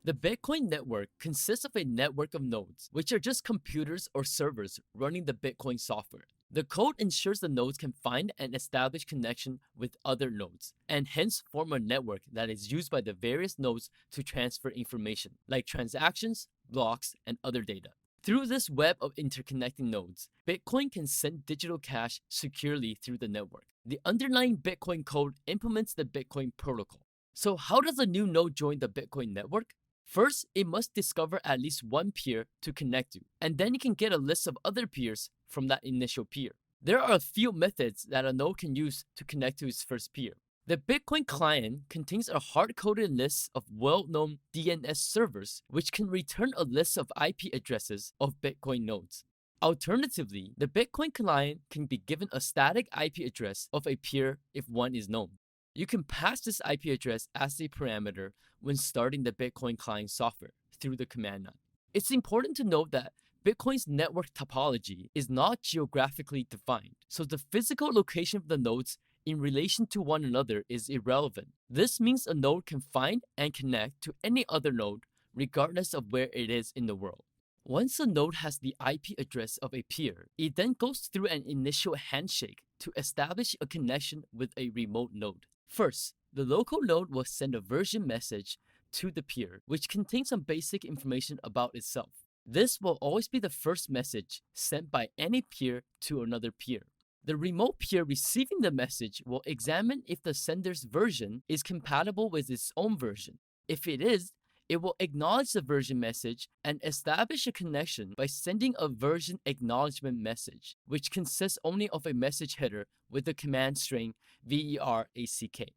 The Bitcoin network consists of a network of nodes, which are just computers or servers running the Bitcoin software. The code ensures the nodes can find and establish connection with other nodes, and hence form a network that is used by the various nodes to transfer information, like transactions, blocks, and other data. Through this web of interconnecting nodes, Bitcoin can send digital cash securely through the network. The underlying Bitcoin code implements the Bitcoin protocol. So how does a new node join the Bitcoin network? First, it must discover at least one peer to connect to, and then it can get a list of other peers from that initial peer. There are a few methods that a node can use to connect to its first peer. The Bitcoin client contains a hard-coded list of well-known DNS servers, which can return a list of IP addresses of Bitcoin nodes. Alternatively, the Bitcoin client can be given a static IP address of a peer if one is known. You can pass this IP address as a parameter when starting the Bitcoin client software through the command line. It's important to note that Bitcoin's network topology is not geographically defined, so the physical location of the nodes in relation to one another is irrelevant. This means a node can find and connect to any other node regardless of where it is in the world. Once a node has the IP address of a peer, it then goes through an initial handshake to establish a connection with a remote node. First, the local node will send a version message to the peer, which contains some basic information about itself. This will always be the first message sent by any peer to another peer. The remote peer receiving the message will examine if the sender's version is compatible with its own version. If it is, it will acknowledge the version message and establish a connection by sending a version acknowledgement message, which consists only of a message header with the command string VERACK.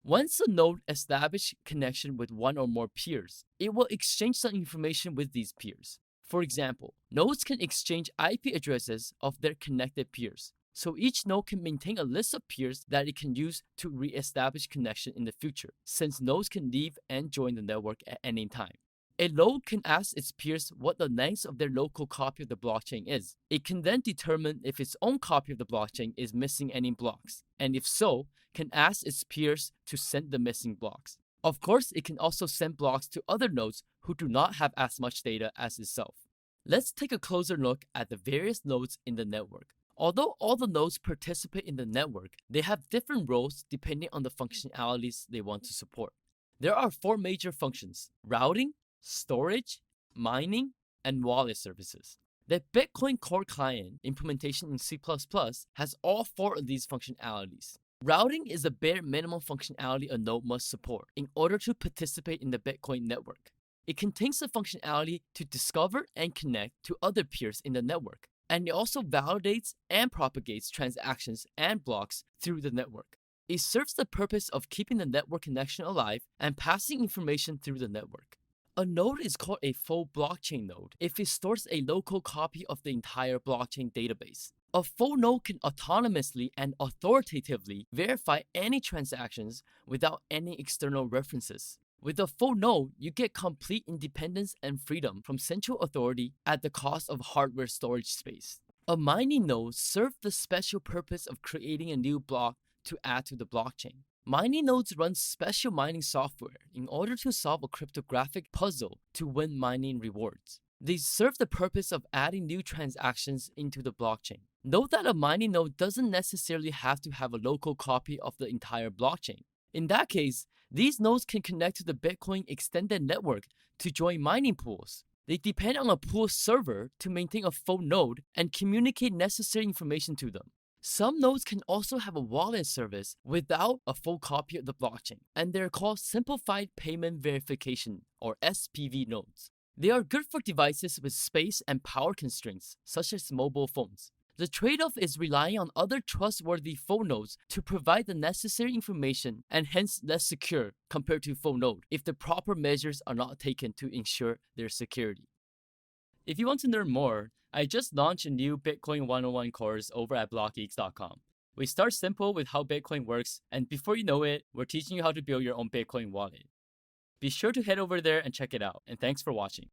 Once a node establishes connection with one or more peers, it will exchange some information with these peers. For example, nodes can exchange IP addresses of their connected peers, so each node can maintain a list of peers that it can use to re-establish connection in the future, since nodes can leave and join the network at any time. A node can ask its peers what the length of their local copy of the blockchain is. It can then determine if its own copy of the blockchain is missing any blocks, and if so, can ask its peers to send the missing blocks. Of course, it can also send blocks to other nodes who do not have as much data as itself. Let's take a closer look at the various nodes in the network. Although all the nodes participate in the network, they have different roles depending on the functionalities they want to support. There are 4 major functions: routing, storage, mining, and wallet services. The Bitcoin Core Client implementation in C++ has all 4 of these functionalities. Routing is the bare minimum functionality a node must support in order to participate in the Bitcoin network. It contains the functionality to discover and connect to other peers in the network, and it also validates and propagates transactions and blocks through the network. It serves the purpose of keeping the network connection alive and passing information through the network. A node is called a full blockchain node if it stores a local copy of the entire blockchain database. A full node can autonomously and authoritatively verify any transactions without any external references. With a full node, you get complete independence and freedom from central authority at the cost of hardware storage space. A mining node serves the special purpose of creating a new block to add to the blockchain. Mining nodes run special mining software in order to solve a cryptographic puzzle to win mining rewards. These serve the purpose of adding new transactions into the blockchain. Note that a mining node doesn't necessarily have to have a local copy of the entire blockchain. In that case, these nodes can connect to the Bitcoin extended network to join mining pools. They depend on a pool server to maintain a full node and communicate necessary information to them. Some nodes can also have a wallet service without a full copy of the blockchain, and they're called Simplified Payment Verification, or SPV nodes. They are good for devices with space and power constraints, such as mobile phones. The trade-off is relying on other trustworthy full nodes to provide the necessary information and hence less secure compared to full node if the proper measures are not taken to ensure their security. If you want to learn more, I just launched a new Bitcoin 101 course over at blockgeeks.com. We start simple with how Bitcoin works, and before you know it, we're teaching you how to build your own Bitcoin wallet. Be sure to head over there and check it out, and thanks for watching.